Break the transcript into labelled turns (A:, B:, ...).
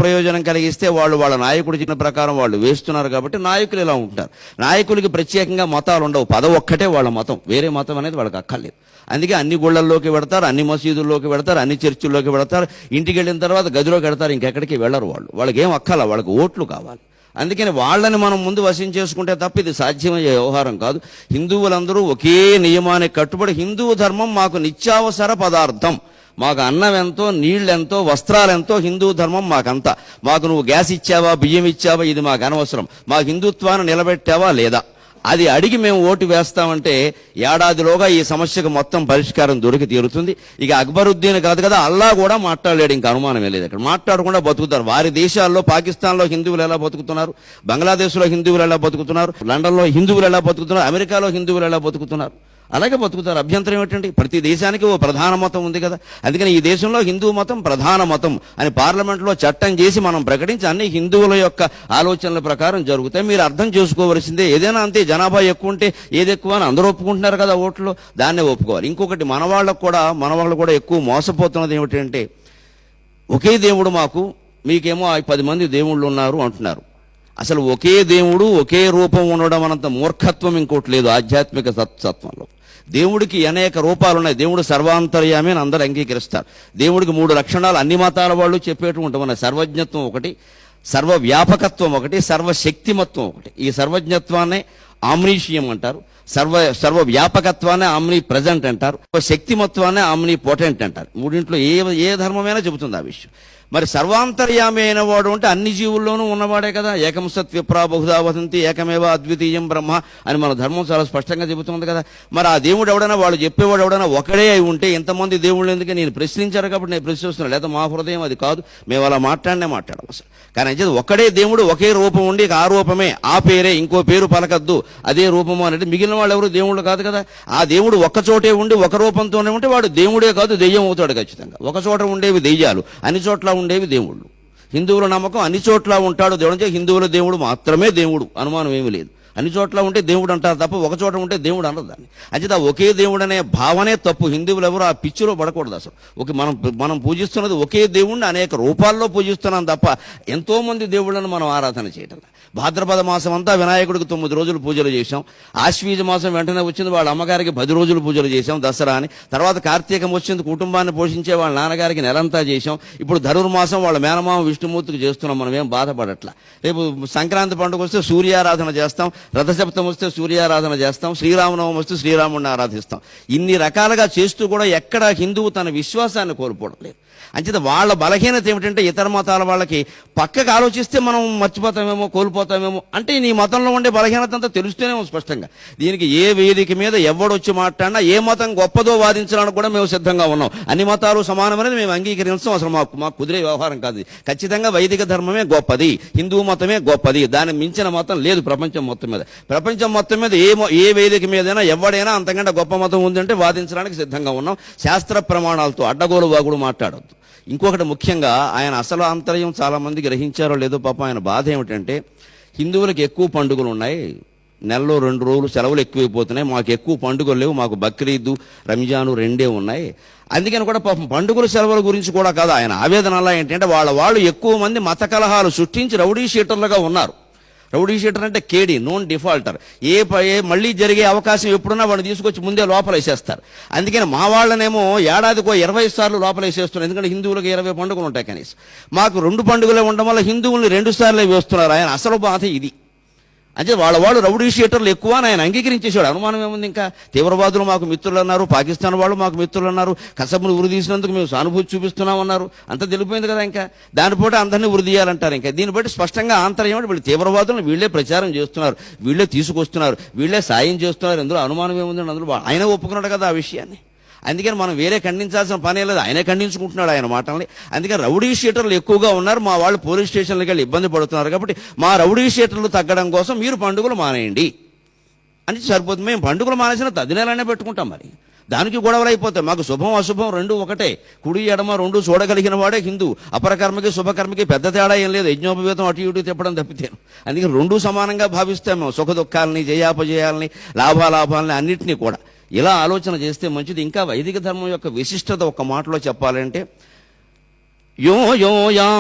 A: ప్రయోజనం కలిగిస్తే వాళ్ళు వాళ్ళ నాయకుడు చెప్పిన ప్రకారం వాళ్ళు వేస్తున్నారు కాబట్టి నాయకులు ఇలా ఉంటారు. నాయకులకి ప్రత్యేకంగా మతాలు ఉండవు, పదవి ఒక్కటే వాళ్ళ మతం, వేరే మతం అనేది వాళ్ళకి అక్కర్లేదు. అందుకే అన్ని గుళ్ళల్లోకి వెడతారు, అన్ని మసీదుల్లోకి వెడతారు, అన్ని చర్చిల్లోకి వెడతారు. ఇంటికి వెళ్ళిన తర్వాత గదిలోకి వెడతారు, ఇంకెక్కడికి వెళ్ళరు. వాళ్ళకి ఏం అక్కర్ల, వాళ్ళకి ఓట్లు కావాలి. అందుకని వాళ్ళని మనం ముందు వశం చేసుకుంటే తప్ప ఇది సాధ్యమయ్యే వ్యవహారం కాదు. హిందువులందరూ ఒకే నియమానికి కట్టుబడి హిందూ ధర్మం మాకు నిత్యావసర పదార్థం, మాకు అన్నం ఎంతో, నీళ్ళెంతో, వస్త్రాలెంతో హిందూ ధర్మం మాకంతా. మాకు నువ్వు గ్యాస్ ఇచ్చావా, బియ్యం ఇచ్చావా, ఇది మాకు అనవసరం. మా హిందుత్వాన్ని నిలబెట్టావా లేదా అది అడిగి మేము ఓటు వేస్తామంటే ఏడాదిలోగా ఈ సమస్యకు మొత్తం పరిష్కారం దొరికి తీరుతుంది. ఇక అక్బరుద్దీన్ కాదు కదా, అల్లా కూడా మాట్లాడలేడు, ఇంకా అనుమానమే లేదు. ఇక్కడ మాట్లాడకుండా బతుకుతారు. వారి దేశాల్లో, పాకిస్తాన్లో హిందువులు ఎలా బతుకుతున్నారు, బంగ్లాదేశ్లో హిందువులు ఎలా బతుకుతున్నారు, లండన్లో హిందువులు ఎలా బతుకుతున్నారు, అమెరికాలో హిందువులు ఎలా బతుకుతున్నారు, అలాగే బతుకుతారు. అభ్యంతరం ఏమిటండి? ప్రతి దేశానికి ఓ ప్రధాన మతం ఉంది కదా. అందుకని ఈ దేశంలో హిందూ మతం ప్రధాన మతం అని పార్లమెంట్లో చట్టం చేసి మనం ప్రకటించి అన్ని హిందువుల యొక్క ఆలోచనల ప్రకారం జరుగుతాయి. మీరు అర్థం చేసుకోవలసిందే, ఏదైనా అంతే, జనాభా ఎక్కువ ఉంటే ఏది ఎక్కువ అని అందరూ ఒప్పుకుంటున్నారు కదా ఓట్లు, దాన్నే ఒప్పుకోవాలి. ఇంకొకటి మన వాళ్ళు కూడా ఎక్కువ మోసపోతున్నది ఏమిటంటే, ఒకే దేవుడు మాకు, మీకేమో 10 మంది దేవుళ్ళు ఉన్నారు అంటున్నారు. అసలు ఒకే దేవుడు ఒకే రూపం ఉండడం అనంత మూర్ఖత్వం ఇంకోటి లేదు ఆధ్యాత్మిక సత్వంలో. దేవుడికి అనేక రూపాలు ఉన్నాయి. దేవుడు సర్వాంతర్యామి అని అందరూ అంగీకరిస్తారు. దేవుడికి 3 లక్షణాలు అన్ని మతాల వాళ్ళు చెప్పేటువంటి ఉన్నాయి. సర్వజ్ఞత్వం ఒకటి, సర్వవ్యాపకత్వం ఒకటి, సర్వశక్తిమత్వం ఒకటి. ఈ సర్వజ్ఞత్వాన్నే ఆమ్నీషియం అంటారు, సర్వవ్యాపకత్వాన్ని ఆమ్ని ప్రజెంట్ అంటారు, శక్తిమత్వాన్ని ఆమ్ని పొటెంట్ అంటారు. మూడింట్లో ఏ ధర్మమైనా చెబుతుంది ఆ విషయం. మరి సర్వాంతర్యామి అయిన వాడు అంటే అన్ని జీవుల్లోనూ ఉన్నవాడే కదా. ఏకం సత్ విప్రా బహుధా వదంతి ఏకమేవ అద్వితీయం బ్రహ్మ అని మన ధర్మం చాలా స్పష్టంగా చెబుతుంది కదా. మరి ఆ దేవుడు ఎవడైనా, వాళ్ళు చెప్పేవాడు ఎవడైనా ఒకడే అయి ఉంటే ఎంతమంది దేవుళ్ళు ఎందుకు? నేను ప్రశ్నించారు కాబట్టి నేను ప్రశ్నిస్తున్నాను, లేదా మా హృదయం అది కాదు, మేము అలా మాట్లాడడం అసలు. కానీ అంటే ఒకడే దేవుడు, ఒకే రూపం ఉండి ఆ రూపమే, ఆ పేరే, ఇంకో పేరు పలకద్దు, అదే రూపము అనేది మిగిలిన వాళ్ళు ఎవరు దేవుళ్ళు కాదు కదా. ఆ దేవుడు ఒక్కచోటే ఉండి ఒక రూపంతోనే ఉంటే వాడు దేవుడే కాదు, దెయ్యం అవుతాడు ఖచ్చితంగా. ఒక చోట ఉండేవి దెయ్యాలు, అన్ని చోట్ల ఉండేవి దేవుళ్ళు. హిందువుల నమ్మకం అన్ని చోట్ల ఉంటాడు దేవుడు, హిందువుల దేవుడు మాత్రమే దేవుడు, అనుమానం ఏమీ లేదు. అన్ని చోట్ల ఉంటే దేవుడు అంటారు తప్ప ఒక చోట ఉంటే దేవుడు అనరు దాన్ని. అంచేత ఒకే దేవుడు అనే భావనే తప్పు. హిందువులు ఎవరు ఆ పిచ్చిలో పడకూడదు అసలు. మనం పూజిస్తున్నది ఒకే దేవుడిని అనేక రూపాల్లో పూజిస్తున్నాం తప్ప ఎంతో మంది దేవుళ్ళను మనం ఆరాధన చేయటం. భాద్రపద మాసం అంతా వినాయకుడికి 9 రోజులు పూజలు చేశాం. ఆశ్వీజ మాసం వెంటనే వచ్చింది, వాళ్ళ అమ్మగారికి 10 రోజులు పూజలు చేశాం, దసరా అని. తర్వాత కార్తీకం వచ్చింది, కుటుంబాన్ని పోషించే వాళ్ళ నాన్నగారికి నెలంతా చేశాం. ఇప్పుడు ధనుర్మాసం వాళ్ళ మేనమామ విష్ణుమూర్తికి చేస్తున్నాం, మనం ఏం బాధపడట్లా. రేపు సంక్రాంతి పండుగ వస్తే సూర్యారాధన చేస్తాం, రథసప్తం వస్తే సూర్యారాధన చేస్తాం, శ్రీరామనవమి వస్తే శ్రీరాముడిని ఆరాధిస్తాం. ఇన్ని రకాలుగా చేస్తూ కూడా ఎక్కడ హిందువు తన విశ్వాసాన్ని కోల్పోవడం లేదు. అంచేత వాళ్ళ బలహీనత ఏమిటంటే, ఇతర మతాల వాళ్ళకి పక్కకు ఆలోచిస్తే మనం మర్చిపోతామేమో, కోల్పోతామేమో అంటే నీ మతంలో ఉండే బలహీనత అంతా తెలుస్తూనేమో స్పష్టంగా. దీనికి ఏ వేదిక మీద ఎవడొచ్చి మాట్లాడినా ఏ మతం గొప్పదో వాదించడానికి కూడా మేము సిద్ధంగా ఉన్నాం. అన్ని మతాలు సమానమనేది మేము అంగీకరించడం అసలు మాకు కుదిరే వ్యవహారం కాదు. ఖచ్చితంగా వైదిక ధర్మమే గొప్పది, హిందూ మతమే గొప్పది, దాన్ని మించిన మతం లేదు ప్రపంచం మొత్తం మీద. ప్రపంచం మొత్తం మీద ఏ వేదిక మీదైనా ఎవడైనా అంతకంటే గొప్ప మతం ఉందంటే వాదించడానికి సిద్ధంగా ఉన్నాం. శాస్త్ర ప్రమాణాలతో అడ్డగోలు వాగుడు మాట్లాడొద్దు. ఇంకొకటి ముఖ్యంగా ఆయన అసలు ఆంతర్యం చాలా మంది గ్రహించారో లేదో పాపం, ఆయన బాధ ఏమిటంటే, హిందువులకు ఎక్కువ పండుగలు ఉన్నాయి, నెలలో 2 రోజులు సెలవులు ఎక్కువైపోతున్నాయి, మాకు ఎక్కువ పండుగలు లేవు, మాకు బక్రీదు రంజాను 2 ఉన్నాయి. అందుకని కూడా పాపం పండుగల సెలవుల గురించి కూడా కాదు ఆయన ఆవేదన. అలా ఏంటంటే వాళ్ళు ఎక్కువ మంది మత కలహాలు సృష్టించి రౌడీ షీటర్లుగా ఉన్నారు. రౌడీ షీటర్ అంటే కేడీ, నోన్ డిఫాల్టర్. మళ్ళీ జరిగే అవకాశం ఎప్పుడున్నా వాడిని తీసుకొచ్చి ముందే లోపల వేసేస్తారు. అందుకని మా వాళ్ళనేమో ఏడాదికో 20 సార్లు లోపల వేసేస్తున్నారు. ఎందుకంటే హిందువులకు 20 పండుగలు ఉంటాయి కనీసం. మాకు 2 పండుగలే ఉండడం వల్ల హిందువుల్ని 2 సార్లే వేస్తున్నారు. ఆయన అసలు బాధ ఇది. అంటే వాళ్ళు రౌడీ షీటర్లు ఎక్కువ అని ఆయన అంగీకరించేశాడు. అనుమానం ఏముంది? ఇంకా తీవ్రవాదులు మాకు మిత్రులు అన్నారు, పాకిస్తాన్ వాళ్ళు మాకు మిత్రులు అన్నారు, కసబును ఉరి తీసినందుకు మేము సానుభూతి చూపిస్తున్నామన్నారు. అంత తెలిపోయింది కదా. ఇంకా దానిపోతే అందరినీ ఉరి తీయాలంటారు. ఇంకా దీన్ని బట్టి స్పష్టంగా ఆంతర్యం వీళ్ళు తీవ్రవాదులను వీళ్ళే ప్రచారం చేస్తున్నారు, వీళ్ళే తీసుకొస్తున్నారు, వీళ్ళే సాయం చేస్తున్నారు. ఇందులో అనుమానం ఏముందండి? అందులో ఆయన ఒప్పుకున్నాడు కదా ఆ విషయాన్ని. అందుకని మనం వేరే ఖండించాల్సిన పనే లేదు, ఆయనే ఖండించుకుంటున్నాడు ఆయన మాటల్ని. అందుకని రౌడీ షీటర్లు ఎక్కువగా ఉన్నారు, మా వాళ్ళు పోలీస్ స్టేషన్లకు వెళ్ళి ఇబ్బంది పడుతున్నారు. కాబట్టి మా రౌడీ షీటర్లు తగ్గడం కోసం మీరు పండుగలు మానేయండి అని సరిపోతుంది. మేము పండుగలు మానేసిన తదినేలనే పెట్టుకుంటాం, మరి దానికి గొడవలు అయిపోతాయి. మాకు శుభం అశుభం 2 ఒకటే, కుడి ఎడమ 2 చూడగలిగిన వాడే హిందూ. అపరకర్మకి శుభకర్మకి పెద్ద తేడా ఏం లేదు, యజ్ఞోపవేతం అటు ఇటు తిప్పడం తప్పితేను. అందుకని 2 సమానంగా భావిస్తాం మేము, సుఖ దుఃఖాలని, జయాపజయాలని, లాభాలాభాలని అన్నింటినీ కూడా. ఇలా ఆలోచన చేస్తే మంచిది. ఇంకా వైదిక ధర్మం యొక్క విశిష్టత ఒక్క మాటలో చెప్పాలంటే, యో యో యా